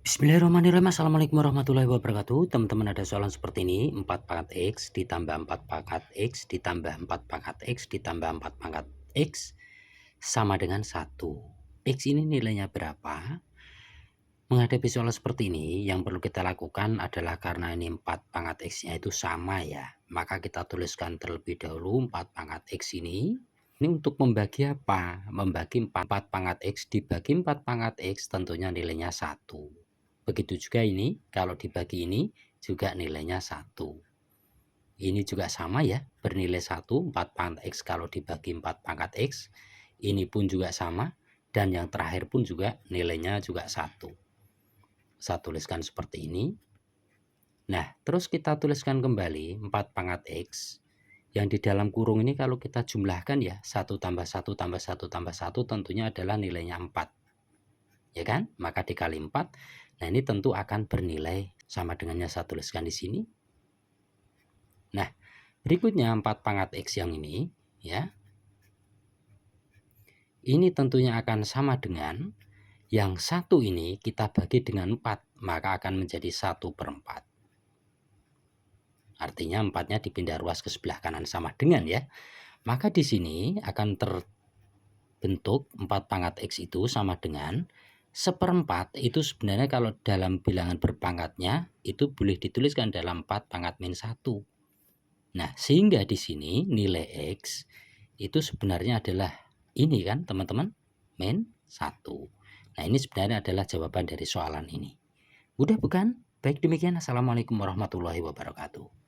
Bismillahirrahmanirrahim. Assalamualaikum warahmatullahi wabarakatuh. Teman-teman, ada soalan seperti ini. 4 pangkat X ditambah 4 pangkat X ditambah 4 pangkat X ditambah 4 pangkat X sama dengan 1. X ini nilainya berapa? Menghadapi soal seperti ini, yang perlu kita lakukan adalah karena ini 4 pangkat X-nya itu sama ya. Maka kita tuliskan terlebih dahulu 4 pangkat X ini. Ini untuk membagi apa? Membagi 4 pangkat X dibagi 4 pangkat X tentunya nilainya 1. Begitu juga ini, kalau dibagi ini juga nilainya 1. Ini juga sama ya, bernilai 1, 4 pangkat X kalau dibagi 4 pangkat X. Ini pun juga sama, dan yang terakhir pun juga nilainya juga 1. Saya tuliskan seperti ini. Nah, terus kita tuliskan kembali 4 pangkat X. Yang di dalam kurung ini kalau kita jumlahkan ya, 1 tambah 1 tambah 1 tambah 1 tentunya adalah nilainya 4. Ya kan? Maka dikali 4. Nah, ini tentu akan bernilai sama dengannya saya tuliskan di sini. Nah, berikutnya 4 pangkat X yang ini ya. Ini tentunya akan sama dengan yang 1 ini kita bagi dengan 4, maka akan menjadi 1/4. Artinya 4-nya dipindah ruas ke sebelah kanan sama dengan ya. Maka di sini akan terbentuk 4 pangkat X itu sama dengan 1/4. Itu sebenarnya kalau dalam bilangan berpangkatnya itu boleh dituliskan dalam 4 pangkat min 1. Nah, sehingga di sini nilai X itu sebenarnya adalah ini kan teman-teman, min 1. Nah, ini sebenarnya adalah jawaban dari soalan ini. Mudah bukan? Baik, demikian. Assalamualaikum warahmatullahi wabarakatuh.